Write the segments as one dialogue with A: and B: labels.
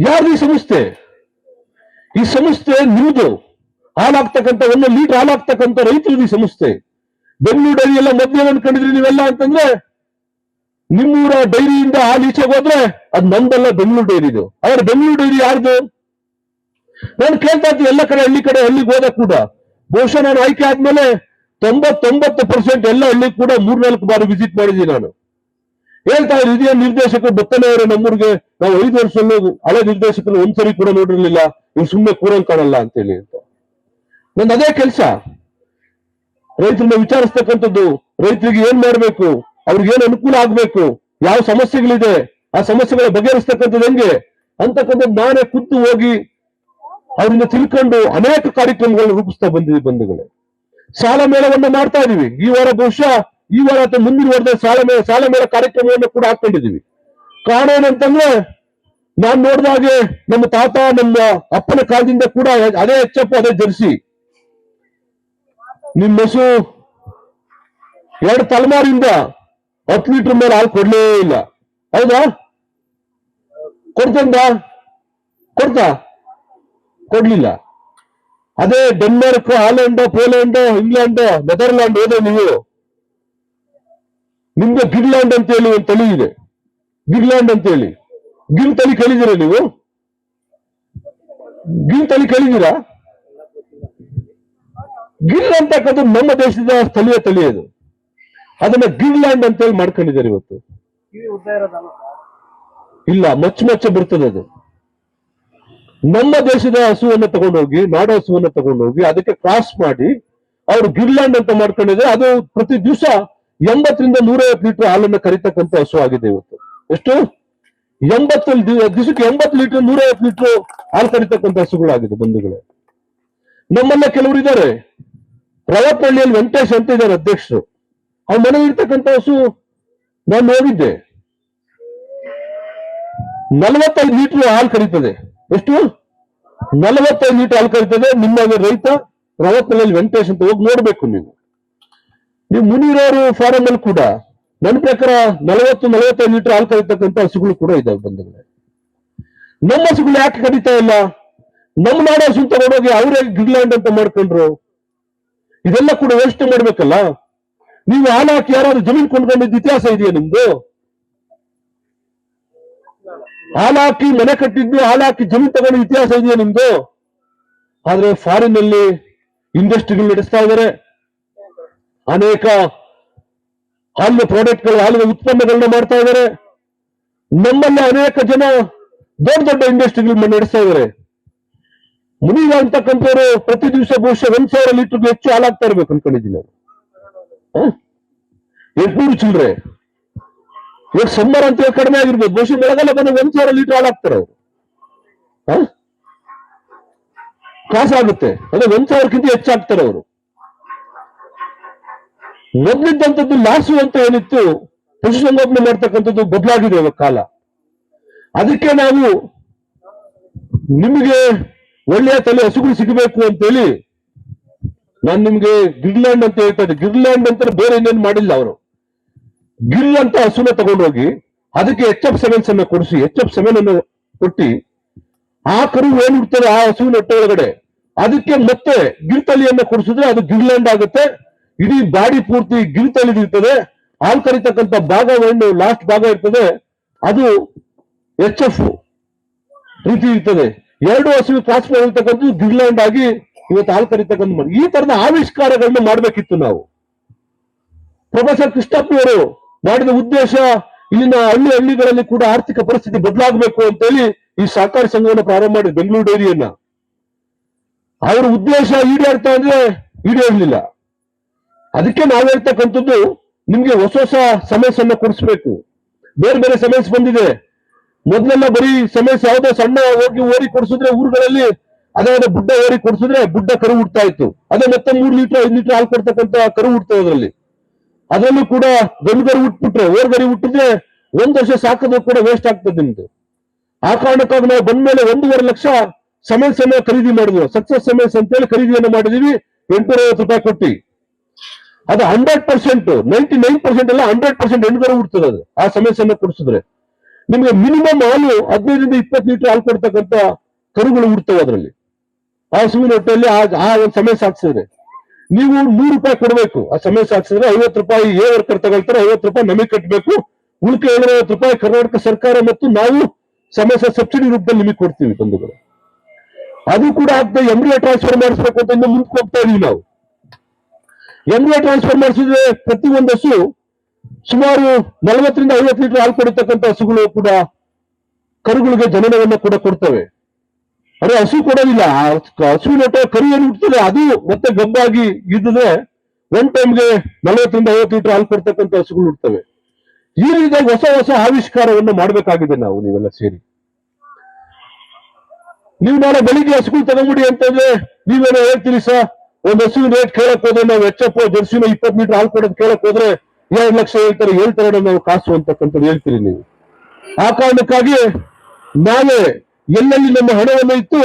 A: ಯಾರ್ದು ಈ ಸಂಸ್ಥೆ? ಈ ಸಂಸ್ಥೆ ನಿಮ್ದು. ಹಾಲಾಗ್ತಕ್ಕಂಥ 1 ಲೀಟರ್ ಹಾಲಾಗ್ತಕ್ಕಂಥ ರೈತರದ್ದು ಈ ಸಂಸ್ಥೆ. ಬೆಂಗಳೂರು ಡೈರಿ ಎಲ್ಲ ಮೊದಲೇ ಅನ್ಕೊಂಡಿದ್ರಿ ನೀವೆಲ್ಲ ಅಂತಂದ್ರೆ, ನಿಮ್ಮೂರ ಡೈರಿಯಿಂದ ಹಾಲು ಈಚೆಗೆ ಹೋದ್ರೆ ಅದು ನಮ್ದಲ್ಲ, ಬೆಂಗಳೂರು ಡೈರಿದು. ಆದ್ರೆ ಬೆಂಗಳೂರು ಡೈರಿ ಯಾರ್ದು? ನಾನು ಕೇಳ್ತಾ ಇದ್ದೀನಿ ಎಲ್ಲ ಕಡೆ, ಹಳ್ಳಿಗೆ ಹೋದ ಕೂಡ ಬಹುಶಃ ನಾನು ಆಯ್ಕೆ ಆದ್ಮೇಲೆ 99% ಎಲ್ಲ ಹಳ್ಳಿ ಕೂಡ 3-4 ಬಾರಿ ವಿಸಿಟ್ ಮಾಡಿದ್ದೀನಿ ನಾನು. ಹೇಳ್ತಾ ಇದ್ರು, ಇದೇ ನಿರ್ದೇಶಕರು ಬರ್ತಾನೆ ಅವರು ನಮ್ಮೂರಿಗೆ, ನಾವು 5 ವರ್ಷದಲ್ಲೂ ಹಳೆ ನಿರ್ದೇಶಕರು ಒಂದ್ಸರಿ ಕೂಡ ನೋಡಿರ್ಲಿಲ್ಲ, ಇವ್ರು ಸುಮ್ಮನೆ ಕೂರಂಗ್ ಕಾಣಲ್ಲ ಅಂತೇಳಿ ಅಂತ. ನಂದು ಅದೇ ಕೆಲಸ, ರೈತರನ್ನ ವಿಚಾರಿಸ್ತಕ್ಕಂಥದ್ದು, ರೈತರಿಗೆ ಏನ್ ಮಾಡ್ಬೇಕು, ಅವ್ರಿಗೆ ಏನ್ ಅನುಕೂಲ ಆಗ್ಬೇಕು, ಯಾವ ಸಮಸ್ಯೆಗಳಿದೆ, ಆ ಸಮಸ್ಯೆಗಳ ಬಗೆಹರಿಸ್ತಕ್ಕಂಥದ್ದು ಹೆಂಗೆ ಅಂತಕ್ಕಂಥದ್ದು ನಾನೇ ಖುದ್ದು ಹೋಗಿ ಅವರಿಂದ ತಿಳ್ಕೊಂಡು ಅನೇಕ ಕಾರ್ಯಕ್ರಮಗಳನ್ನು ರೂಪಿಸ್ತಾ ಬಂದಿದೆ ಬಂಧುಗಳೇ. ಸಾಲ ಮೇಳವನ್ನ ಮಾಡ್ತಾ ಇದೀವಿ. ಈ ವಾರ ಬಹುಶಃ ಅಥವಾ ಮುಂದಿನ ವಾರದಲ್ಲಿ ಸಾಲ ಮೇಳ ಕಾರ್ಯಕ್ರಮವನ್ನು ಕೂಡ ಹಾಕೊಂಡಿದೀವಿ. ಕಾರಣ ಏನಂತಂದ್ರೆ, ನಾನ್ ನೋಡಿದಾಗೆ ನಮ್ಮ ತಾತ, ನಮ್ಮ ಅಪ್ಪನ ಕಾಲದಿಂದ ಕೂಡ ಅದೇ ಎಚ್ಚಪ್ಪ, ಅದೇ ಜರ್ಸಿ. ನಿಮ್ಮ ಹಸು 2 ತಲೆಮಾರಿಂದ 10 ಲೀಟರ್ ಮೇಲೆ ಹಾಲು ಕೊಡ್ಲೇ ಇಲ್ಲ. ಹೌದಾ? ಕೊಡ್ತಾ ಕೊಡ್ಲಿಲ್ಲ. ಅದೇ Denmark, Holland, Poland, England, Netherland ಹೋದ್ರೆ ನೀವು, ನಿಮ್ಗೆ ಗಿರ್ಲ್ಯಾಂಡ್ ಅಂತ ಹೇಳಿ ಒಂದು ತಳಿ ಇದೆ. ಗಿರ್ಲ್ಯಾಂಡ್ ಅಂತ ಹೇಳಿ, ಗಿರ್ ತಳಿ ಕೇಳಿದ್ದೀರಾ ನೀವು? ಗಿರ್ ತಳಿ ಕೇಳಿದ್ದೀರಾ? ಗಿರ್ ಅಂತಕ್ಕಂಥ ನಮ್ಮ ದೇಶದ ಸ್ಥಳೀಯ ತಳಿ ಅದು. ಅದನ್ನ ಗಿರ್ಲ್ಯಾಂಡ್ ಅಂತ ಹೇಳಿ ಮಾಡ್ಕೊಂಡಿದ್ದಾರೆ ಇವತ್ತು. ಇಲ್ಲ, ಮಚ್ಚ ಬರ್ತದೆ ಅದು. ನಮ್ಮ ದೇಶದ ಹಸುವನ್ನು ತಗೊಂಡೋಗಿ, ನಾಡು ಹಸುವನ್ನು ತಗೊಂಡೋಗಿ ಅದಕ್ಕೆ ಕ್ರಾಸ್ ಮಾಡಿ ಅವರು ಗಿರ್ಲ್ಯಾಂಡ್ ಅಂತ ಮಾಡ್ಕೊಂಡಿದ್ದಾರೆ. ಅದು ಪ್ರತಿ ದಿವಸ 80ರಿಂದ 150 ಲೀಟರ್ ಹಾಲನ್ನು ಕರಿತಕ್ಕಂಥ ಹಸು ಆಗಿದೆ ಇವತ್ತು. ಎಷ್ಟು? 80 ದಿವಸಕ್ಕೆ 80 ಲೀಟರ್ 150 ಲೀಟರ್ ಹಾಲು ಕರಿತಕ್ಕಂಥ ಹಸುಗಳಾಗಿದೆ ಬಂಧುಗಳೇ. ನಮ್ಮನ್ನ ಕೆಲವರು ಇದ್ದಾರೆ, ರವಪಳ್ಳಿಯಲ್ಲಿ ವೆಂಕಟೇಶ್ ಅಂತ ಇದ್ದಾರೆ ಅಧ್ಯಕ್ಷರು. ಅವ್ರ ಮನೆಗೆ ಇರ್ತಕ್ಕಂಥ ಹಸು ನಾನು ನೋಡಿದ್ದೆ, 45 ಲೀಟರ್ ಹಾಲು ಕರೀತದೆ. ಎಷ್ಟು? 45 ಲೀಟರ್ ಹಾಲು ಕರೀತದೆ. ನಿಮ್ಮ ರೈತ ರವಪಳ್ಳಿಯಲ್ಲಿ ವೆಂಕಟೇಶ್ ಅಂತ ಹೋಗಿ ನೋಡ್ಬೇಕು ನೀವು ಮುನೀರವರು ಫಾರಂ ಅಲ್ಲಿ ಕೂಡ ನನ್ನ ಪ್ರಕಾರ 40-45 ಲೀಟರ್ ಹಾಲು ಕರೀತಕ್ಕಂಥ ಹಸುಗಳು ಕೂಡ ಇದಾವೆ ಬಂಧುಗಳೇ. ನಮ್ಮ ಹಸುಗಳು ಯಾಕೆ ಕರೀತಾ ಇಲ್ಲ? ನಮ್ಮ ನಾಡ ಹಸು ತಗೊಂಡೋಗಿ ಅವರೇ ಗಿರ್ಲ್ಯಾಂಡ್ ಅಂತ ಮಾಡ್ಕೊಂಡ್ರು. ಇದೆಲ್ಲ ಕೂಡ ವೇಸ್ಟ್ ಮಾಡ್ಬೇಕಲ್ಲ. ನೀವು ಹಾಲು ಹಾಕಿ ಯಾರಾದ್ರೂ ಜಮೀನು ಕೊಂಡ್ಕೊಂಡಿದ್ದ ಇತಿಹಾಸ ಇದೆಯಾ ನಿಮ್ದು? ಹಾಲು ಹಾಕಿ ಮನೆ ಕಟ್ಟಿದ್ದು, ಹಾಲು ಹಾಕಿ ಜಮೀನು ತಗೊಂಡ ಇತಿಹಾಸ ಇದೆಯಾ ನಿಮ್ದು? ಆದ್ರೆ ಫಾರಿನ್ ಅಲ್ಲಿ ಇಂಡಸ್ಟ್ರಿಗಳು ನಡೆಸ್ತಾ ಇದ್ದಾರೆ, ಅನೇಕ ಹಾಲಿನ ಪ್ರಾಡಕ್ಟ್ಗಳು, ಹಾಲಿನ ಉತ್ಪನ್ನಗಳನ್ನ ಮಾಡ್ತಾ ಇದ್ದಾರೆ. ನಮ್ಮಲ್ಲಿ ಅನೇಕ ಜನ ದೊಡ್ಡ ಇಂಡಸ್ಟ್ರಿಗಳು ನಡೆಸ್ತಾ ಇದ್ದಾರೆ. ಮುನಿಗ ಅಂತಕ್ಕಂಥವ್ರು ಪ್ರತಿ ದಿವಸ ಬಹುಶಃ 1000 ಲೀಟರ್ಗೆ ಹೆಚ್ಚು ಹಾಲಾಗ್ತಾ ಇರ್ಬೇಕು ಅನ್ಕೊಂಡಿದ್ದೀನಿ ನಾನು. 800 ಚಿಲ್ಲರೆ. ಇವಾಗ ಸಮ್ಮರ್ ಅಂತ ಕಡಿಮೆ ಆಗಿರ್ಬೋದು, ಬಹುಶಃ ಬೆಳಗಲ್ಲ ಬಂದ 1000 ಲೀಟರ್ ಹಾಲಾಗ್ತಾರೆ ಅವರು. ಕಾಸಾಗುತ್ತೆ, ಅದೇ 1000ಕ್ಕಿಂತ ಹೆಚ್ಚಾಗ್ತಾರೆ ಅವರು. ಮೊದಲಿದ್ದಂಥದ್ದು ಲಾಸು ಅಂತ ಏನಿತ್ತು, ಪಶುಸಂಗೋಪನೆ ಮಾಡ್ತಕ್ಕಂಥದ್ದು ಬದಲಾಗಿದೆ ಇವಾಗ ಕಾಲ. ಅದಕ್ಕೆ ನಾವು ನಿಮಗೆ ಒಳ್ಳೆಯ ತಲೆ ಹಸುಗಳು ಸಿಗಬೇಕು ಅಂತೇಳಿ ನಾನು ನಿಮ್ಗೆ ಗಿರ್ಲ್ಯಾಂಡ್ ಅಂತ ಹೇಳ್ತಾ ಇದ್ದೆ. ಗಿರ್ಲ್ಯಾಂಡ್ ಅಂತ ಬೇರೆ ಇನ್ನೇನು ಮಾಡಿಲ್ಲ ಅವರು. ಗಿರ್ ಅಂತ ಹಸುನ ತಗೊಂಡೋಗಿ ಅದಕ್ಕೆ HF7 ಅನ್ನ ಕೊಡಿಸಿ, HF7 ಅನ್ನು ಕೊಟ್ಟಿ, ಆ ಕರು ಏನ್ ಹುಡ್ತಾರೆ ಆ ಹಸುವಿನ ಹೊಟ್ಟೆ ಒಳಗಡೆ, ಅದಕ್ಕೆ ಮತ್ತೆ ಗಿರ್ ತಳಿಯನ್ನ ಕೊಡಿಸಿದ್ರೆ ಅದು ಗಿರ್ಲ್ಯಾಂಡ್ ಆಗುತ್ತೆ. ಇಡೀ ಬಾಡಿ ಪೂರ್ತಿ ಗಿರ್ ತಳಿ ಇರ್ತದೆ. ಹಾಲು ಕರಿತಕ್ಕಂಥ ಭಾಗ ಒಂದು ಲಾಸ್ಟ್ ಭಾಗ ಇರ್ತದೆ, ಅದು HF ರೀತಿ ಇರ್ತದೆ. 2 ಹಸುವು ಕ್ರಾಸ್ ಮಾಡಿರ್ತಕ್ಕಂಥದ್ದು ಗಿರ್ಲ್ಯಾಂಡ್ ಆಗಿ ಇವತ್ತು ಹಾಲು ಕರಿತಕ್ಕಂಥ. ಈ ತರದ ಆವಿಷ್ಕಾರಗಳನ್ನ ಮಾಡ್ಬೇಕಿತ್ತು ನಾವು. ಪ್ರೊಫೆಸರ್ ಕೃಷ್ಣಪ್ಪನವರು ಮಾಡಿದ ಉದ್ದೇಶ, ಇಲ್ಲಿನ ಹಳ್ಳಿಗಳಲ್ಲಿ ಕೂಡ ಆರ್ಥಿಕ ಪರಿಸ್ಥಿತಿ ಬದಲಾಗಬೇಕು ಅಂತೇಳಿ ಈ ಸಹಕಾರಿ ಸಂಘವನ್ನು ಪ್ರಾರಂಭ ಮಾಡಿ ಬೆಂಗಳೂರು ಡೈರಿಯನ್ನ. ಅವರ ಉದ್ದೇಶ ಈಡೇರ್ತಾ ಅಂದ್ರೆ ಈಡೇರಲಿಲ್ಲ. ಅದಕ್ಕೆ ನಾವು ಹೇಳ್ತಕ್ಕಂಥದ್ದು, ನಿಮ್ಗೆ ಹೊಸ ಸಮಸ್ಯೆಯನ್ನ ಕೊಡಿಸ್ಬೇಕು. ಬೇರೆ ಸಮಸ್ಯೆ ಬಂದಿದೆ. ಮೊದಲೆಲ್ಲ ಬರೀ ಸಮಸ್ಯೆ ಯಾವುದೋ ಸಣ್ಣ ಹೋಗಿ ಓರಿ ಕೊಡಿಸಿದ್ರೆ ಊರುಗಳಲ್ಲಿ, ಅದೇ ಬುಡ್ಡ ಓರಿ ಕೊಡಿಸಿದ್ರೆ ಬುಡ್ಡ ಕರು ಹುಡ್ತಾ ಇತ್ತು. ಅದೇ ಮತ್ತೆ 3 ಲೀಟರ್ 5 ಲೀಟರ್ ಹಾಲು ಕೊಡ್ತಕ್ಕಂಥ ಕರು ಹುಡ್ತದೆ. ಅದರಲ್ಲೂ ಕೂಡ ಗಂಡು ಗರು ಹುಟ್ಬಿಟ್ರೆ, ಓರ್ಗರಿ ಹುಟ್ಟಿದ್ರೆ 1 ವರ್ಷ ಸಾಕೋದು ಕೂಡ ವೇಸ್ಟ್ ಆಗ್ತದೆ ನಿಮ್ದು. ಆ ಕಾರಣಕ್ಕಾಗಿ ನಾವು ಬಂದ್ಮೇಲೆ 1.5 ಲಕ್ಷ ಸಮಸ್ಯೆನ ಖರೀದಿ ಮಾಡಿದ್ವಿ. ಸಕ್ಸಸ್ ಸಮಸ್ಯೆ ಅಂತೇಳಿ ಖರೀದಿಯನ್ನು ಮಾಡಿದೀವಿ 850 ರೂಪಾಯಿ ಕೊಟ್ಟು. ಅದು 100%, 99% ಎಲ್ಲ 100% ಹೆಣ್ಗರು ಹುಡ್ತದೆ ಅದು, ಆ ಸಮಸ್ಯೆನ ಕೊಡಿಸಿದ್ರೆ. ನಿಮ್ಗೆ ಮಿನಿಮಮ್ ಹಾಲು 15 ರಿಂದ 20 ಲೀಟರ್ ಹಾಲು ಕೊಡ್ತಕ್ಕಂಥ ಕರುಗಳು ಹುಡ್ತವೆ ಅದರಲ್ಲಿ. ಆ ಹಸುವಿನ ಹೊಟ್ಟೆಯಲ್ಲಿ ಆ ಒಂದು ಸಮಯ ಸಾಧಿಸಿದ್ರೆ ನೀವು ₹100 ಕೊಡಬೇಕು. ಆ ಸಮಯ ಸಾಧಿಸಿದ್ರೆ ₹50 ವರ್ಕರ್ ತಗೊಳ್ತಾರೆ, ₹50 ನಮಗೆ ಕಟ್ಟಬೇಕು. ಉಳಿಕೆ ₹750 ಕರ್ನಾಟಕ ಸರ್ಕಾರ ಮತ್ತು ನಾವು ಸಮಯ ಸಬ್ಸಿಡಿ ರೂಪದಲ್ಲಿ ನಿಮಗೆ ಕೊಡ್ತೀವಿ ಬಂಧುಗಳು. ಅದು ಕೂಡ ಆಗ್ತದೆ. ಎಂಬ್ರಿಯೋ ಟ್ರಾನ್ಸ್ಫರ್ ಮಾಡಿಸ್ಬೇಕು ಅಂತ ಇನ್ನು ಮುಂದಕ್ಕೆ ಹೋಗ್ತಾ ಇದೀವಿ ನಾವು. ಎಂಬ್ರಿಯೋ ಟ್ರಾನ್ಸ್ಫರ್ ಮಾಡಿಸಿದ್ರೆ ಪ್ರತಿ ಒಂದು ಹಸು ಸುಮಾರು 40 ರಿಂದ 50 ಲೀಟರ್ ಹಾಲು ಕೊಡತಕ್ಕಂಥ ಹಸುಗಳು ಕೂಡ ಕರುಗಳಿಗೆ ಜನನವನ್ನ ಕೂಡ ಕೊಡ್ತವೆ. ಅದೇ ಹಸು ಕೊಡೋದಿಲ್ಲ. ಹಸುವಿನ ಹೊಟ್ಟೆ ಕರು ಏನು ಹುಡ್ತದೆ ಅದು ಮತ್ತೆ ಗಬ್ಬಾಗಿ ಇದ್ರೆ ಒನ್ ಟೈಮ್ಗೆ 40 ರಿಂದ 50 ಲೀಟರ್ ಹಾಲು ಕೊಡ್ತಕ್ಕಂಥ ಹಸುಗಳು ಹುಡ್ತವೆ. ಈ ರೀತಿಯಾಗಿ ಹೊಸ ಹೊಸ ಆವಿಷ್ಕಾರವನ್ನು ಮಾಡಬೇಕಾಗಿದೆ ನಾವು ನೀವೆಲ್ಲ ಸೇರಿ. ನೀವು ನಾಳೆ ಬೆಳಿಗ್ಗೆ ಹಸುಗಳು ತಗೊಂಬಿಡಿ ಅಂತಂದ್ರೆ ನೀವೇನೋ ಹೇಳ್ತೀರಿ ಸರ್, ಒಂದು ಹಸುವಿನ ರೇಟ್ ಕೇಳಕ್ ಹೋದ್ರೆ ನಾವು ಎಚ್.ಎಫ್ ಜರ್ಸಿನ 20 ಲೀಟರ್ ಹಾಲು ಕೊಡೋದು ಕೇಳಕ್ ಹೋದ್ರೆ 2 ಲಕ್ಷ ಹೇಳ್ತಾರೆ ನಾವು ಕಾಸು ಅಂತಕ್ಕಂಥದ್ದು ಹೇಳ್ತೀರಿ ನೀವು. ಆ ಕಾರಣಕ್ಕಾಗಿ ನಾವೇ ಎಲ್ಲೆಲ್ಲಿ ನಮ್ಮ ಹಣವನ್ನು ಇತ್ತು,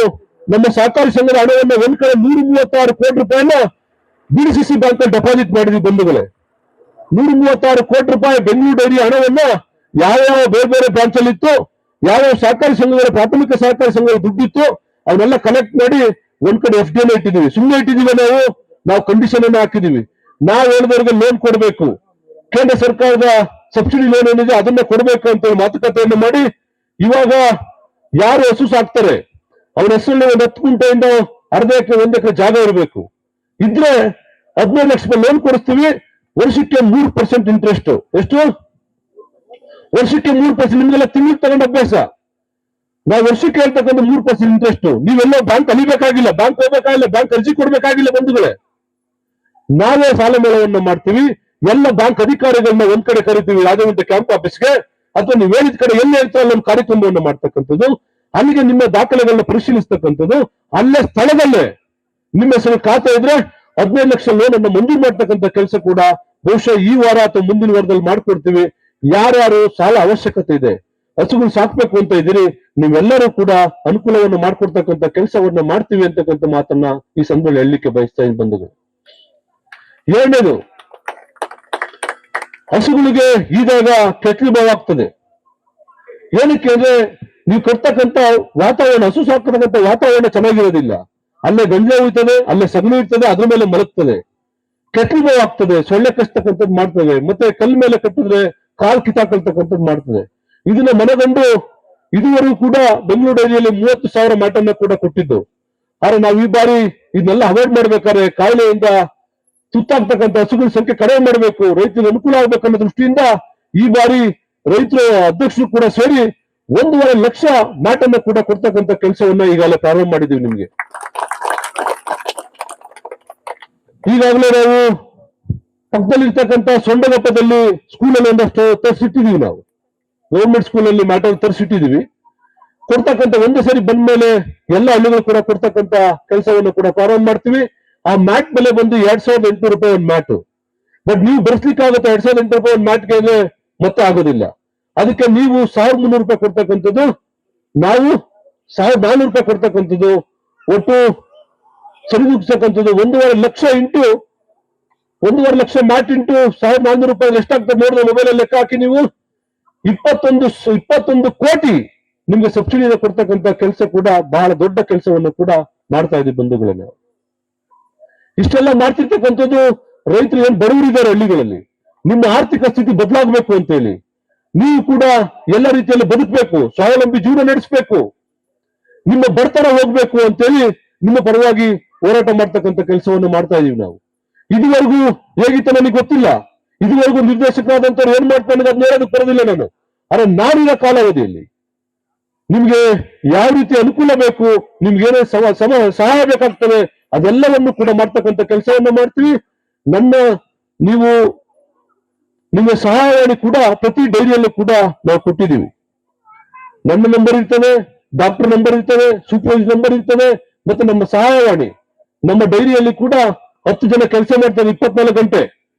A: ನಮ್ಮ ಸಹಕಾರಿ ಸಂಘದ ಹಣವನ್ನು ಒಂದ್ ಕಡೆ 136 ಕೋಟಿ ರೂಪಾಯಿನ BDCC ಬ್ಯಾಂಕ್ ಅಲ್ಲಿ ಡೆಪಾಸಿಟ್ ಮಾಡಿದ್ವಿ ಬಂಧುಗಳೇ. 136 ಕೋಟಿ ರೂಪಾಯಿ ಬೆಂಗಳೂರು ಡೈರಿ ಹಣವನ್ನ ಯಾವ ಬೇರೆ ಬೇರೆ ಬ್ರಾಂಚ್ ಅಲ್ಲಿ ಇತ್ತು, ಯಾವ ಸಹಕಾರಿ ಸಂಘಗಳ ಪ್ರಾಥಮಿಕ ಸಹಕಾರಿ ಸಂಘಗಳ ದುಡ್ಡಿತ್ತು ಅವನ್ನೆಲ್ಲ ಕಲೆಕ್ಟ್ ಮಾಡಿ ಒಂದ್ ಕಡೆ FD ಇಟ್ಟಿದೀವಿ. ಸುಮ್ಮನೆ ಇಟ್ಟಿದೀವಿ ನಾವು ಕಂಡೀಷನ್ ಅನ್ನು ಹಾಕಿದೀವಿ. ನಾವು ಹೇಳಿದವರಿಗೆ ಲೋನ್ ಕೊಡಬೇಕು, ಕೇಂದ್ರ ಸರ್ಕಾರದ ಸಬ್ಸಿಡಿ ಲೋನ್ ಏನಿದೆ ಅದನ್ನ ಕೊಡಬೇಕು ಅಂತ ಮಾತುಕತೆಯನ್ನು ಮಾಡಿ ಇವಾಗ ಯಾರು ಹಸು ಸಾಕ್ತಾರೆ ಅವ್ರ ಹೆಸರಲ್ಲಿ ಒಂದು 10 ಗುಂಟೆಯಿಂದ ಅರ್ಧ ಎಕರೆ 1 ಎಕರೆ ಜಾಗ ಇರಬೇಕು. ಇದ್ರೆ 15 ಲಕ್ಷ ರೂಪಾಯಿ ಲೋನ್ ಕೊಡಿಸ್ತೀವಿ. ವರ್ಷಕ್ಕೆ 3% ಇಂಟ್ರೆಸ್ಟ್. ಎಷ್ಟು? ವರ್ಷಕ್ಕೆ 3%. ನಿಮ್ಗೆಲ್ಲ ತಿಂಗಳಿಗೆ ತಗೊಂಡ ಅಭ್ಯಾಸ. ನಾವು ವರ್ಷಕ್ಕೆ ಹೇಳ್ತಕ್ಕಂಥ 3% ಇಂಟ್ರೆಸ್ಟ್. ನೀವೆಲ್ಲ ಬ್ಯಾಂಕ್ ಅಲಿಬೇಕಾಗಿಲ್ಲ, ಬ್ಯಾಂಕ್ ಹೋಗ್ಬೇಕಾಗಿಲ್ಲ, ಬ್ಯಾಂಕ್ ಅರ್ಜಿ ಕೊಡ್ಬೇಕಾಗಿಲ್ಲ ಬಂಧುಗಳೇ. ನಾವೇ ಸಾಲ ಮೇಳವನ್ನು ಮಾಡ್ತೀವಿ. ಎಲ್ಲ ಬ್ಯಾಂಕ್ ಅಧಿಕಾರಿಗಳನ್ನ ಒಂದ್ ಕಡೆ ಕರಿತೀವಿ ರಾಜವಂತ ಕ್ಯಾಂಪ್ ಆಫೀಸ್ಗೆ, ಅಥವಾ ನೀವು ಹೇಳಿದ ಕಡೆ ಎಲ್ಲಿ ಹೇಳ್ತಾರೆ ನಮ್ಮ ಕಾರ್ಯಕ್ರಮವನ್ನು ಮಾಡ್ತಕ್ಕಂಥದ್ದು. ಅಲ್ಲಿಗೆ ನಿಮ್ಮ ದಾಖಲೆಗಳನ್ನ ಪರಿಶೀಲಿಸ್ತಕ್ಕಂಥದ್ದು. ಅಲ್ಲೇ ಸ್ಥಳದಲ್ಲೇ ನಿಮ್ಮ ಹೆಸರು ಖಾತೆ ಇದ್ರೆ 15 ಲಕ್ಷ ಲೋನ್ ಅನ್ನು ಮಂಜೂರು ಮಾಡ್ತಕ್ಕಂಥ ಕೆಲಸ ಕೂಡ ಬಹುಶಃ ಈ ವಾರ ಅಥವಾ ಮುಂದಿನ ವಾರದಲ್ಲಿ ಮಾಡ್ಕೊಡ್ತೀವಿ. ಯಾರ್ಯಾರು ಸಾಲ ಅವಶ್ಯಕತೆ ಇದೆ, ಹಸುಗಳು ಸಾಕ್ಬೇಕು ಅಂತ ಇದ್ದೀರಿ, ನೀವೆಲ್ಲರೂ ಕೂಡ ಅನುಕೂಲವನ್ನು ಮಾಡ್ಕೊಡ್ತಕ್ಕಂಥ ಕೆಲಸವನ್ನ ಮಾಡ್ತೀವಿ ಅಂತಕ್ಕಂಥ ಮಾತನ್ನ ಈ ಸಂದರ್ಭದಲ್ಲಿ ಹೇಳಲಿಕ್ಕೆ ಬಯಸ್ತಾ ಇದ್ದೀನಿ ಬಂಧುಗಳು. ಎರಡನೇದು, ಹಸುಗಳಿಗೆ ಈದಾಗ ಕೆಟ್ಲು ಭಾವ ಆಗ್ತದೆ. ಏನಕ್ಕೆ ಅಂದ್ರೆ ನೀವು ಕೊಡ್ತಕ್ಕಂಥ ವಾತಾವರಣ, ಹಸು ಸಾಕ್ತಕ್ಕಂಥ ವಾತಾವರಣ ಚೆನ್ನಾಗಿರೋದಿಲ್ಲ. ಅಲ್ಲೇ ಗಂಜೆ ಹೋಯ್ತದೆ, ಅಲ್ಲೇ ಸಗಣಿ ಇರ್ತದೆ, ಅದ್ರ ಮೇಲೆ ಮಲಗ್ತದೆ, ಕೆಟ್ಲು ಭಾವ ಆಗ್ತದೆ, ಸೊಳ್ಳೆ ಕಚ್ತಕ್ಕಂಥದ್ದು ಮಾಡ್ತದೆ, ಮತ್ತೆ ಕಲ್ಲು ಮೇಲೆ ಕಟ್ಟಿದ್ರೆ ಕಾಲ್ ಕಿತ್ತಾಕೊಳ್ತಕ್ಕಂಥದ್ದು ಮಾಡ್ತದೆ. ಇದನ್ನ ಮನಗಂಡು ಇದುವರೆಗೂ ಕೂಡ ಬೆಂಗಳೂರು ಡೈರಿಯಲ್ಲಿ 30,000 ಮ್ಯಾಟನ್ನ ಕೂಡ ಕೊಟ್ಟಿದ್ದು. ಆದ್ರೆ ನಾವು ಈ ಬಾರಿ ಇದನ್ನೆಲ್ಲ ಅವಾಯ್ಡ್ ಮಾಡ್ಬೇಕಾದ್ರೆ ಕಾಯಿಲೆಯಿಂದ ತುತ್ತಾಗ್ತಕ್ಕಂಥ ಹಸುಗಳ ಸಂಖ್ಯೆ ಕಡಿಮೆ ಮಾಡಬೇಕು, ರೈತರಿಗೆ ಅನುಕೂಲ ಆಗ್ಬೇಕನ್ನೋ ದೃಷ್ಟಿಯಿಂದ ಈ ಬಾರಿ ರೈತರ ಅಧ್ಯಕ್ಷರು ಕೂಡ ಸೇರಿ 1.5 ಲಕ್ಷ ಮ್ಯಾಟನ್ನ ಕೂಡ ಕೊಡ್ತಕ್ಕಂಥ ಕೆಲಸವನ್ನ ಈಗಾಗಲೇ ಪ್ರಾರಂಭ ಮಾಡಿದೀವಿ. ನಿಮ್ಗೆ ಈಗಾಗಲೇ ನಾವು ಪಕ್ಕದಲ್ಲಿರ್ತಕ್ಕಂಥ ಸೊಂಡಗಪ್ಪದಲ್ಲಿ ಸ್ಕೂಲಲ್ಲಿ ಒಂದಷ್ಟು ತರಿಸಿಟ್ಟಿದೀವಿ. ನಾವು ಗೌರ್ಮೆಂಟ್ ಸ್ಕೂಲಲ್ಲಿ ಮ್ಯಾಟರ್ ತರಿಸಿಟ್ಟಿದೀವಿ. ಕೊಡ್ತಕ್ಕಂಥ ಒಂದೇ ಸರಿ ಬಂದ ಮೇಲೆ ಎಲ್ಲ ಹಳ್ಳಿಗಳು ಕೂಡ ಕೊಡ್ತಕ್ಕಂಥ ಕೆಲಸವನ್ನು ಕೂಡ ಪ್ರಾರಂಭ ಮಾಡ್ತೀವಿ. ಆ ಮ್ಯಾಟ್ ಬೆಲೆ ಬಂದು 2,800 ರೂಪಾಯಿ ಒಂದು ಮ್ಯಾಟ್. ಬಟ್ ನೀವು ಬರ್ಸ್ಲಿಕ್ಕಾಗುತ್ತೆ 2,800 ರೂಪಾಯಿ ಒಂದು ಮ್ಯಾಟ್ಗೆ ಅಂದ್ರೆ ಮತ್ತೆ ಆಗೋದಿಲ್ಲ. ಅದಕ್ಕೆ ನೀವು 1,300 ರೂಪಾಯಿ ಕೊಡ್ತಕ್ಕಂಥದ್ದು, ನಾವು 1,400 ರೂಪಾಯಿ ಕೊಡ್ತಕ್ಕಂಥದ್ದು, ಒಟ್ಟು ಸರಿದೂಗಿಸ್ತಕ್ಕಂಥದ್ದು 1.5 lakh into 1.5 lakh mat into 1,400 ರೂಪಾಯಿ ಎಷ್ಟಾಗ್ತದೆ ನೋಡಿದ್ರೆ ಮೊಬೈಲ್ ಲೆಕ್ಕ ಹಾಕಿ ನೀವು 21 ಕೋಟಿ ನಿಮ್ಗೆ ಸಬ್ಸಿಡಿ ಕೊಡ್ತಕ್ಕಂಥ ಕೆಲಸ ಕೂಡ ಬಹಳ ದೊಡ್ಡ ಕೆಲಸವನ್ನು ಕೂಡ ಮಾಡ್ತಾ ಇದ್ದೀವಿ ಬಂಧುಗಳೇ. ನಾವು ಇಷ್ಟೆಲ್ಲ ಮಾಡ್ತಿರ್ತಕ್ಕಂಥದ್ದು ರೈತರು ಏನ್ ಬಡವರಿದ್ದಾರೆ ಹಳ್ಳಿಗಳಲ್ಲಿ, ನಿಮ್ಮ ಆರ್ಥಿಕ ಸ್ಥಿತಿ ಬದಲಾಗಬೇಕು ಅಂತ ಹೇಳಿ, ನೀವು ಕೂಡ ಎಲ್ಲ ರೀತಿಯಲ್ಲಿ ಬದುಕಬೇಕು, ಸ್ವಾವಲಂಬಿ ಜೀವನ ನಡೆಸಬೇಕು, ನಿಮ್ಮ ಬಡತನ ಹೋಗ್ಬೇಕು ಅಂತೇಳಿ ನಿಮ್ಮ ಪರವಾಗಿ ಹೋರಾಟ ಮಾಡ್ತಕ್ಕಂಥ ಕೆಲಸವನ್ನು ಮಾಡ್ತಾ ಇದೀವಿ ನಾವು. ಇದುವರೆಗೂ ಹೇಗಿತ್ತು ನನಗೆ ಗೊತ್ತಿಲ್ಲ. ಇದುವರೆಗೂ ನಿರ್ದೇಶಕರಾದಂತವ್ರು ಏನ್ ಮಾಡ್ತಾರೆ ಅದು ನೋಡೋದಕ್ಕೆ ಬರೋದಿಲ್ಲ ನಾನು. ಆದ್ರೆ ನಾನಿನ ಕಾಲಾವಧಿಯಲ್ಲಿ ನಿಮ್ಗೆ ಯಾವ ರೀತಿ ಅನುಕೂಲ ಬೇಕು, ನಿಮ್ಗೇನೇ ಸಹಾಯ ಬೇಕಾಗ್ತದೆ ಅದೆಲ್ಲವನ್ನು ಕೂಡ ಮಾಡ್ತಕ್ಕಂಥ ಕೆಲಸವನ್ನ ಮಾಡ್ತೀವಿ. ನೀವು ನಿಮ್ಮ ಸಹಾಯವಾಣಿ ಕೂಡ ಪ್ರತಿ ಡೈರಿಯಲ್ಲೂ ಕೂಡ ನಾವು ಕೊಟ್ಟಿದ್ದೀವಿ. ನನ್ನ ನಂಬರ್ ಇರ್ತದೆ, ಡಾಕ್ಟರ್ ನಂಬರ್ ಇರ್ತದೆ, ಸೂಪರ್ವೈಸರ್ ನಂಬರ್ ಇರ್ತದೆ, ಮತ್ತೆ ನಮ್ಮ ಸಹಾಯವಾಣಿ ನಮ್ಮ ಡೈರಿಯಲ್ಲಿ ಕೂಡ 10 ಜನ ಕೆಲಸ ಮಾಡ್ತಾರೆ 24 ಗಂಟೆ.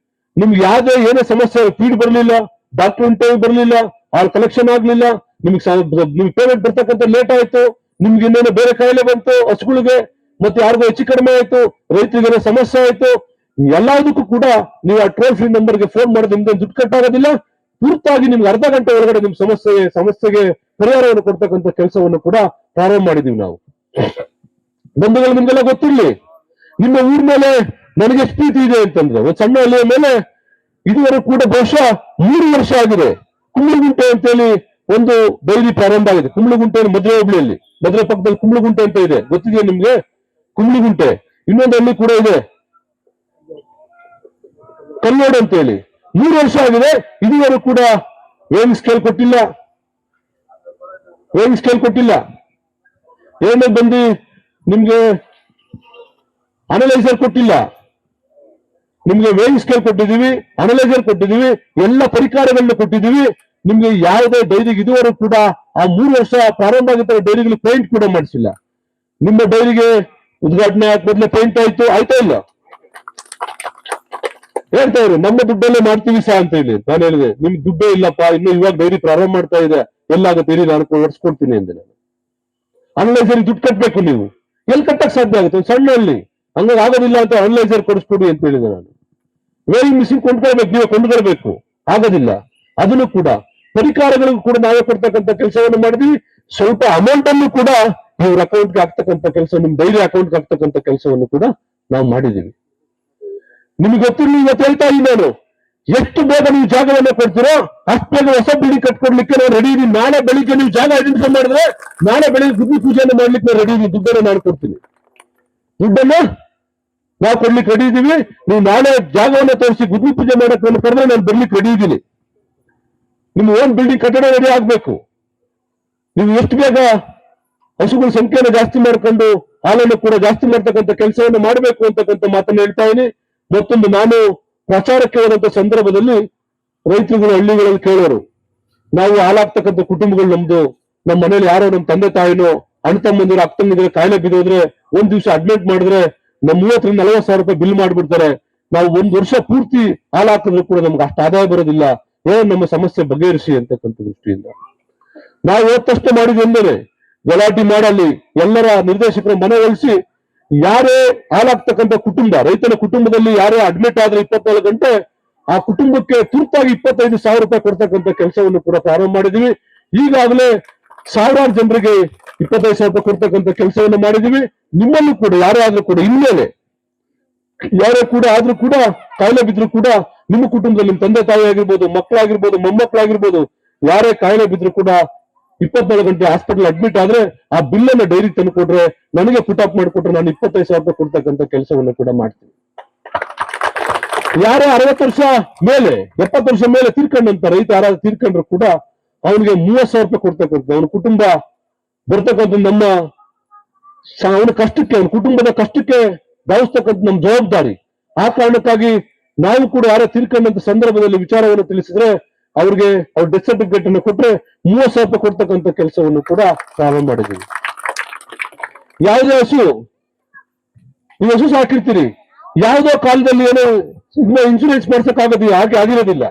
A: ನಿಮ್ಗೆ ಯಾವ್ದೇ ಏನೇ ಸಮಸ್ಯೆ, ಫೀಡ್ ಬರಲಿಲ್ಲ, ಡಾಕ್ಟರ್ ಇಂಟರ್ವ್ಯೂ ಬರಲಿಲ್ಲ, ಆಲ್ ಕಲೆಕ್ಷನ್ ಆಗ್ಲಿಲ್ಲ, ನಿಮ್ಗೆ ಪೇಮೆಂಟ್ ಬರ್ತಕ್ಕಂಥ ಲೇಟ್ ಆಯ್ತು, ನಿಮ್ಗೆ ಇನ್ನೇನೋ ಬೇರೆ ಕಾಯಿಲೆ ಬಂತು ಹಸುಗಳಿಗೆ, ಮತ್ತೆ ಯಾರಿಗೂ ಹೆಚ್ಚು ಕಡಿಮೆ ಆಯ್ತು, ರೈತರಿಗೆ ಸಮಸ್ಯೆ ಆಯ್ತು, ಎಲ್ಲದಕ್ಕೂ ಕೂಡ ನೀವು ಆ ಟೋಲ್ ಫ್ರೀ ನಂಬರ್ಗೆ ಫೋನ್ ಮಾಡೋದ್ರಿಂದ ದುಡ್ಡು ಕಟ್ಟಾಗೋದಿಲ್ಲ. ತುರ್ತಾಗಿ ನಿಮ್ಗೆ ಅರ್ಧ ಗಂಟೆ ಒಳಗಡೆ ನಿಮ್ ಸಮಸ್ಯೆಗೆ ಪರಿಹಾರವನ್ನು ಕೊಡ್ತಕ್ಕಂಥ ಕೆಲಸವನ್ನು ಕೂಡ ಪ್ರಾರಂಭ ಮಾಡಿದೀವಿ ನಾವು. ಬಂಧುಗಳು, ನಿಮ್ಗೆಲ್ಲ ಗೊತ್ತಿರ್ಲಿ, ನಿಮ್ಮ ಊರ್ ಮೇಲೆ ನನಗೆ ಎಷ್ಟು ಪ್ರೀತಿ ಇದೆ ಅಂತಂದ್ರೆ, ಒಂದು ಸಣ್ಣ ಹಳ್ಳಿಯ ಮೇಲೆ ಇದುವರೆಗೂ ಕೂಡ ಬಹುಶಃ 3 ವರ್ಷ ಆಗಿದೆ ಕುಂಬಳಗುಂಟೆ ಅಂತೇಳಿ ಒಂದು ಡೈರಿ ಪ್ರಾರಂಭ ಆಗಿದೆ. ಕುಂಬಳಗುಂಟೆ ಮದುವೆ ಹೋಬಳಿಯಲ್ಲಿ, ಮದುವೆ ಪಕ್ಕದಲ್ಲಿ ಕುಂಬಳಗುಂಟೆ ಅಂತ ಇದೆ, ಗೊತ್ತಿದೆಯಾ ನಿಮ್ಗೆ? ಕುಂಬಳಗುಂಟೆ. ಇನ್ನೊಂದು ಹಳ್ಳಿ ಕೂಡ ಇದೆ ಕಲ್ಲೋಡು ಅಂತೇಳಿ. 3 ವರ್ಷ ಆಗಿದೆ, ಇದುವರೆಗೂ ಕೂಡ ವೇಯಿಂಗ್ ಸ್ಕೇಲ್ ಕೊಟ್ಟಿಲ್ಲ. ಎರಡನೇ ಬಂದು ನಿಮ್ಗೆ ಅನಲೈಸರ್ ಕೊಟ್ಟಿಲ್ಲ. ನಿಮ್ಗೆ ವೇಯಿಂಗ್ ಸ್ಕೇಲ್ ಕೊಟ್ಟಿದೀವಿ, ಅನಲೈಸರ್ ಕೊಟ್ಟಿದೀವಿ, ಎಲ್ಲ ಪರಿಕರಗಳನ್ನ ಕೊಟ್ಟಿದೀವಿ. ನಿಮ್ಗೆ ಯಾವುದೇ ಡೈರಿಗೆ ಇದುವರೆಗೂ ಕೂಡ ಆ 3 ವರ್ಷ ಪ್ರಾರಂಭ ಆಗಿದ್ದ ಡೈರಿಗಳಿಗೆ ಪೇಂಟ್ ಕೂಡ ಮಾಡಿಸಿಲ್ಲ. ನಿಮ್ಮ ಡೈರಿಗೆ ಉದ್ಘಾಟನೆ ಆದ್ಮೇಲೆ ಪೇಂಟ್ ಆಯ್ತಾ ಇಲ್ಲ? ಹೇಳ್ತಾ ಇದ್ರು ನಮ್ಮ ದುಡ್ಡಲ್ಲೇ ಮಾಡ್ತೀವಿ ಸಹ ಅಂತ ಹೇಳಿ. ನಾನು ಹೇಳಿದೆ, ನಿಮ್ ದುಡ್ಡೇ ಇಲ್ಲಪ್ಪ, ಇನ್ನು ಇವಾಗ ಡೈರಿ ಪ್ರಾರಂಭ ಮಾಡ್ತಾ ಇದೆ, ಎಲ್ಲಾಗುತ್ತೆ ಇರಿ ನಾನು ಒಡ್ಸ್ಕೊಡ್ತೀನಿ ಅಂದೆ. ನಾನು ಅನಲೈಸರ್ ದುಡ್ಡು ಕಟ್ಬೇಕು, ನೀವು ಎಲ್ಲಿ ಕಟ್ಟಕ್ ಸಾಧ್ಯ ಆಗುತ್ತೆ? ಒಂದು ಸಣ್ಣ ಹಳ್ಳಿ, ಹಂಗಾಗಿ ಆಗೋದಿಲ್ಲ ಅಂತ ಅನಲೈಸರ್ ಕೊಡಿಸ್ಕೊಡಿ ಅಂತ ಹೇಳಿದೆ ನಾನು. ವೇಯಿಂಗ್ ಮಿಷಿನ್ ಕೊಂಡ್ಕೊಳ್ಬೇಕು, ನೀವೇ ಕೊಂಡ್ಕೊಳ್ಬೇಕು, ಆಗೋದಿಲ್ಲ. ಅದನ್ನು ಕೂಡ ಪರಿಕರಗಳಿಗೂ ಕೂಡ ನಾವೇ ಕೊಡ್ತಕ್ಕಂಥ ಕೆಲಸವನ್ನು ಮಾಡಿದ್ವಿ. ಸ್ವಲ್ಪ ಅಮೌಂಟ್ ಅನ್ನು ಕೂಡ ಇವ್ರ ಅಕೌಂಟ್ಗೆ ಹಾಕ್ತಕ್ಕಂಥ ಕೆಲಸ, ನಿಮ್ ಡೈರಿ ಅಕೌಂಟ್ಗೆ ಹಾಕ್ತಕ್ಕಂಥ ಕೆಲಸವನ್ನು ಕೂಡ ನಾವು ಮಾಡಿದೀವಿ. ನಿಮ್ಗೆ ಗೊತ್ತಿರಲಿ, ಇವತ್ತು ಹೇಳ್ತಾ ಇದ್ದೀನಿ ನಾನು, ಎಷ್ಟು ಬೇಗ ನೀವು ಜಾಗವನ್ನು ಕೊಡ್ತೀರೋ ಅಷ್ಟು ಬೇಗ ಹೊಸ ಬಿಲ್ಡಿಂಗ್ ಕಟ್ಕೊಡ್ಲಿಕ್ಕೆ ನಾವು ರೆಡಿ ಇದೀನಿ. ನಾಳೆ ಬೆಳಿಗ್ಗೆ ನೀವು ಜಾಗ ಐಡೆಂಟಿಫೈ ಮಾಡಿದ್ರೆ ನಾಳೆ ಬೆಳಿಗ್ಗೆ ಗುದ್ದಿ ಪೂಜೆಯನ್ನು ಮಾಡ್ಲಿಕ್ಕೆ ನಾವು ರೆಡಿ ಇದೀನಿ. ದುಡ್ಡನ್ನು ನಾನು ಕೊಡ್ತೀನಿ, ದುಡ್ಡನ್ನು ನಾವು ಕೊಡ್ಲಿಕ್ಕೆ ರೆಡಿ ಇದೀವಿ. ನೀವು ನಾಳೆ ಜಾಗವನ್ನು ತೋರಿಸಿ ಗುದ್ದಿ ಪೂಜೆ ಮಾಡಕ್ ನಾನು ಕರೆದ್ರೆ ನಾನು ಬರ್ಲಿಕ್ಕೆ ರೆಡಿ ಇದ್ದೀನಿ. ನಿಮ್ಮ ಓನ್ ಬಿಲ್ಡಿಂಗ್ ಕಟ್ಟಡ ರೆಡಿ ಆಗ್ಬೇಕು. ನೀವು ಎಷ್ಟು ಬೇಗ ಹಸುಗಳ ಸಂಖ್ಯೆಯನ್ನು ಜಾಸ್ತಿ ಮಾಡ್ಕೊಂಡು ಹಾಲನ್ನು ಕೂಡ ಜಾಸ್ತಿ ಮಾಡ್ತಕ್ಕಂಥ ಕೆಲಸವನ್ನು ಮಾಡಬೇಕು ಅಂತಕ್ಕಂಥ ಮಾತನ್ನು ಹೇಳ್ತಾ ಇದೀನಿ. ಮತ್ತೊಂದು, ನಾನು ಪ್ರಚಾರಕ್ಕೆ ಹೋದಂತ ಸಂದರ್ಭದಲ್ಲಿ ರೈತರುಗಳು ಹಳ್ಳಿಗಳಲ್ಲಿ ಕೇಳೋರು, ನಾವು ಹಾಲಾಗ್ತಕ್ಕಂಥ ಕುಟುಂಬಗಳು ನಮ್ದು, ನಮ್ಮ ಮನೇಲಿ ಯಾರೋ ನಮ್ಮ ತಂದೆ ತಾಯಿನೋ ಅಣ್ಣ ತಮ್ಮಂದಿರು ಅಕ್ಕ ತಂಗಿದ್ರೆ ಕಾಯಿಲೆ ಬಿದ್ದೋದ್ರೆ ಒಂದ್ ದಿವಸ ಅಡ್ಮಿಟ್ ಮಾಡಿದ್ರೆ ನಮ್ 30,000-40,000 ರೂಪಾಯಿ ಬಿಲ್ ಮಾಡ್ಬಿಡ್ತಾರೆ. ನಾವು 1 ವರ್ಷ ಪೂರ್ತಿ ಹಾಲು ಹಾಕಿದ್ರು ಕೂಡ ನಮ್ಗೆ ಅಷ್ಟು ಆದಾಯ ಬರೋದಿಲ್ಲ. ಏನೋ ನಮ್ಮ ಸಮಸ್ಯೆ ಬಗೆಹರಿಸಿ ಅಂತಕ್ಕಂಥ ದೃಷ್ಟಿಯಿಂದ ನಾವು ಓದ್ತಷ್ಟು ಮಾಡಿದ್ವಿ ಎಂದರೆ ಗಲಾಟೆ ಮಾಡಲಿ, ಎಲ್ಲರ ನಿರ್ದೇಶಕರು ಮನವೊಲಿಸಿ, ಯಾರೇ ಹಾಲಾಗ್ತಕ್ಕಂಥ ಕುಟುಂಬ, ರೈತನ ಕುಟುಂಬದಲ್ಲಿ ಯಾರೇ ಅಡ್ಮಿಟ್ ಆದ್ರೆ 24 ಗಂಟೆ ಆ ಕುಟುಂಬಕ್ಕೆ ತುರ್ತಾಗಿ 25,000 ರೂಪಾಯಿ ಕೊಡ್ತಕ್ಕಂಥ ಕೆಲಸವನ್ನು ಕೂಡ ಪ್ರಾರಂಭ ಮಾಡಿದೀವಿ. ಈಗಾಗಲೇ ಸಾವಿರಾರು ಜನರಿಗೆ 25,000 ರೂಪಾಯಿ ಕೊಡ್ತಕ್ಕಂಥ ಕೆಲಸವನ್ನು ಮಾಡಿದೀವಿ. ನಿಮ್ಮಲ್ಲೂ ಕೂಡ ಯಾರೇ ಆದ್ರೂ ಕೂಡ, ಇನ್ಮೇಲೆ ಯಾರೇ ಕೂಡ ಆದ್ರೂ ಕೂಡ ಕಾಯಿಲೆ ಬಿದ್ರು ಕೂಡ ನಿಮ್ಮ ಕುಟುಂಬದಲ್ಲಿ ನಿಮ್ಮ ತಂದೆ ತಾಯಿ ಆಗಿರ್ಬೋದು, ಮಕ್ಕಳಾಗಿರ್ಬೋದು, ಮೊಮ್ಮಕ್ಕಳಾಗಿರ್ಬೋದು, ಯಾರೇ ಕಾಯಿಲೆ ಬಿದ್ರು ಕೂಡ 24 ಗಂಟೆ ಹಾಸ್ಪಿಟಲ್ ಅಡ್ಮಿಟ್ ಆದ್ರೆ ಆ ಬಿಲ್ ಅನ್ನ ಡೈರಿ ತಂದು ಕೊಟ್ರೆ, ನನಗೆ ಪುಟ್ ಅಪ್ ಮಾಡಿಕೊಟ್ರೆ ನಾನು 25,000 ರೂಪಾಯಿ ಕೊಡ್ತಕ್ಕಂಥ ಕೆಲಸವನ್ನು ಕೂಡ ಮಾಡ್ತೀನಿ. ಯಾರೇ 60 ವರ್ಷ ಮೇಲೆ 70 ವರ್ಷ ಮೇಲೆ ತೀರ್ಕೊಂಡಂತ ರೈತ ಯಾರಾದ್ರೂ ತೀರ್ಕೊಂಡ್ರು ಕೂಡ ಅವನಿಗೆ 30,000 ರೂಪಾಯಿ ಕೊಡ್ತಕ್ಕಂಥ, ಅವನ ಕುಟುಂಬ ಬರ್ತಕ್ಕಂಥ ನಮ್ಮ ಅವನ ಕಷ್ಟಕ್ಕೆ, ಅವನ ಕುಟುಂಬದ ಕಷ್ಟಕ್ಕೆ ಧಾವಿಸ್ತಕ್ಕಂಥ ನಮ್ಮ ಜವಾಬ್ದಾರಿ. ಆ ಕಾರಣಕ್ಕಾಗಿ ನಾವು ಕೂಡ ಯಾರೇ ತೀರ್ಕೊಂಡಂತ ಸಂದರ್ಭದಲ್ಲಿ ವಿಚಾರವನ್ನು ತಿಳಿಸಿದ್ರೆ ಅವ್ರಿಗೆ ಅವ್ರ ಡೆತ್ ಸರ್ಟಿಫಿಕೇಟ್ ಅನ್ನು ಕೊಟ್ರೆ 30,000 ರೂಪಾಯಿ ಕೊಡ್ತಕ್ಕಂಥ ಕೆಲಸವನ್ನು ಕೂಡ ಪ್ರಾರಂಭ ಮಾಡಿದ್ದೀವಿ. ಯಾವುದೇ ಹಸು, ನೀವು ಹಸು ಸಾಕಿರ್ತೀರಿ, ಯಾವುದೋ ಕಾಲದಲ್ಲಿ ಏನೋ ಇನ್ಶೂರೆನ್ಸ್ ಮಾಡ್ಸಕ್ ಆಗೋದಿಲ್ಲ, ಹಾಗೆ ಆಗಿರೋದಿಲ್ಲ.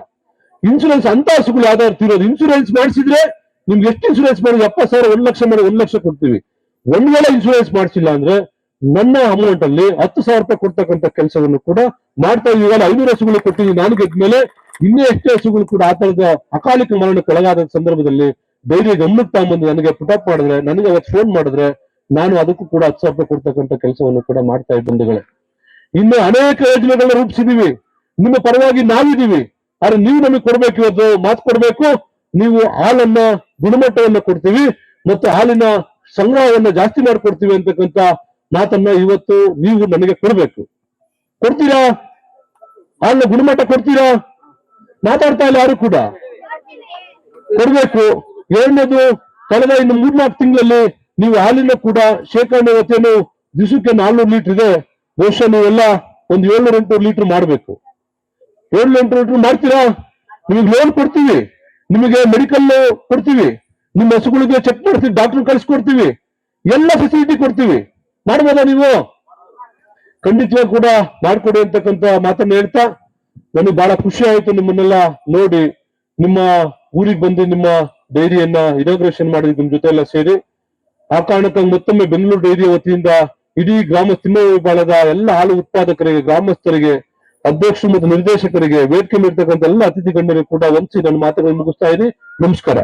A: ಇನ್ಶೂರೆನ್ಸ್ ಅಂತ ಹಸುಗಳು ಯಾವ್ದಾದ್ರು ತಿರೋದು, ಇನ್ಶೂರೆನ್ಸ್ ಮಾಡಿಸಿದ್ರೆ ನಿಮ್ಗೆ ಎಷ್ಟು ಇನ್ಶೂರೆನ್ಸ್ ಮಾಡಿ 70,000 1 ಲಕ್ಷ ಮಾಡಿ 1 ಲಕ್ಷ ಕೊಡ್ತೀವಿ. ಒಂದ್ ವೇಳೆ ಇನ್ಶೂರೆನ್ಸ್ ಮಾಡಿಸಿಲ್ಲ ಅಂದ್ರೆ ನನ್ನ ಅಮೌಂಟ್ ಅಲ್ಲಿ 10,000 ರೂಪಾಯಿ ಕೊಡ್ತಕ್ಕಂಥ ಕೆಲಸವನ್ನು ಕೂಡ ಮಾಡ್ತಾ ಇದ್ದೀವಿ. 500 ಹಸುಗಳು ಕೊಟ್ಟಿದ್ದೀವಿ ನಾನು ಗೆದ್ಮೇಲೆ. ಇನ್ನೇ ಎಷ್ಟೇ ಹಸುಗಳು ಕೂಡ ಆ ತರದ ಅಕಾಲಿಕ ಮರಣಕ್ಕೆ ಒಳಗಾದ ಸಂದರ್ಭದಲ್ಲಿ ಡೈರಿ ಗಮನಕ್ಕೆ ತಗೊಂಬಂದು ನನಗೆ ಪುಟಪ್ ಮಾಡಿದ್ರೆ, ನನಗೆ ಅವತ್ತು ಫೋನ್ ಮಾಡಿದ್ರೆ ನಾನು ಅದಕ್ಕೂ ಕೂಡ 10,000 ರೂಪಾಯಿ ಕೊಡ್ತಕ್ಕಂಥ ಕೆಲಸವನ್ನು ಕೂಡ ಮಾಡ್ತಾ ಇದ್ದ ಬಂಧುಗಳೇ. ಇನ್ನು ಅನೇಕ ಯೋಜನೆಗಳನ್ನ ರೂಪಿಸಿದೀವಿ, ನಿಮ್ಮ ಪರವಾಗಿ ನಾವಿದೀವಿ. ಆದ್ರೆ ನೀವು ನಮಗೆ ಕೊಡ್ಬೇಕು, ಇವತ್ತು ಮಾತು ಕೊಡ್ಬೇಕು. ನೀವು ಹಾಲನ್ನ ಗುಣಮಟ್ಟವನ್ನ ಕೊಡ್ತೀವಿ ಮತ್ತು ಹಾಲಿನ ಸಂಗ್ರಹವನ್ನ ಜಾಸ್ತಿ ಮಾಡ್ಕೊಡ್ತೀವಿ ಅಂತಕ್ಕಂಥ ಮಾತನ್ನ ಇವತ್ತು ನೀವು ನನಗೆ ಕೊಡ್ಬೇಕು. ಕೊಡ್ತೀರಾ? ಹಾಲಿನ ಗುಣಮಟ್ಟ ಕೊಡ್ತೀರಾ? ಮಾತಾಡ್ತಾ ಇಲ್ಲ ಯಾರು ಕೂಡ. ಕೊಡ್ಬೇಕು. ಎರಡನೇದು, ಕಳೆದ ಇನ್ನು 3-4 ತಿಂಗಳಲ್ಲಿ ನೀವು ಹಾಲಿನ ಕೂಡ ಶೇಖರಣೆ ಹೊತ್ತೇನು ದಿವಸಕ್ಕೆ 400 ಲೀಟರ್ ಇದೆ. ಬಹುಶಃ ನೀವೆಲ್ಲ ಒಂದು 700-800 ಲೀಟರ್ ಮಾಡಬೇಕು. 700-800 ಲೀಟರ್ ಮಾಡ್ತೀರಾ? ನಿಮಗೆ ಲೋನ್ ಕೊಡ್ತೀವಿ, ನಿಮಗೆ ಮೆಡಿಕಲ್ ಕೊಡ್ತೀವಿ, ನಿಮ್ಮ ಹಸುಗಳಿಗೆ ಚೆಕ್ ಮಾಡ್ತೀವಿ, ಡಾಕ್ಟರ್ ಕಳಿಸ್ಕೊಡ್ತೀವಿ, ಎಲ್ಲ ಫೆಸಿಲಿಟಿ ಕೊಡ್ತೀವಿ. ಮಾಡ್ಬೋದಾ ನೀವು? ಖಂಡಿತವಾಗಿ ಕೂಡ ಮಾಡ್ಕೊಡಿ ಅಂತಕ್ಕಂಥ ಮಾತನ್ನ ಹೇಳ್ತಾ, ನನಗೆ ಬಹಳ ಖುಷಿ ಆಯ್ತು ನಿಮ್ಮನ್ನೆಲ್ಲ ನೋಡಿ. ನಿಮ್ಮ ಊರಿಗೆ ಬಂದು ನಿಮ್ಮ ಡೈರಿಯನ್ನ ಇನಾಗ್ರೇಷನ್ ಮಾಡಿದ್ವಿ ನಿಮ್ ಜೊತೆ ಎಲ್ಲ ಸೇರಿ. ಆ ಕಾರಣಕ್ಕಾಗಿ ಮತ್ತೊಮ್ಮೆ ಬೆಂಗಳೂರು ಡೈರಿಯ ವತಿಯಿಂದ ಇಡೀ ತಿಮ್ಮವಿಬಾಳದ ಎಲ್ಲ ಹಾಲು ಉತ್ಪಾದಕರಿಗೆ, ಗ್ರಾಮಸ್ಥರಿಗೆ, ಅಧ್ಯಕ್ಷರು ಮತ್ತು ನಿರ್ದೇಶಕರಿಗೆ ವೇದಿಕೆ ಇರ್ತಕ್ಕಂಥ ಎಲ್ಲ ಅತಿಥಿ ಗಣ್ಯರಿಗೆ ಕೂಡ ವಂದಿಸಿ ನನ್ನ ಮಾತುಗಳನ್ನು ಮುಗಿಸ್ತಾ ಇದ್ದೀನಿ. ನಮಸ್ಕಾರ.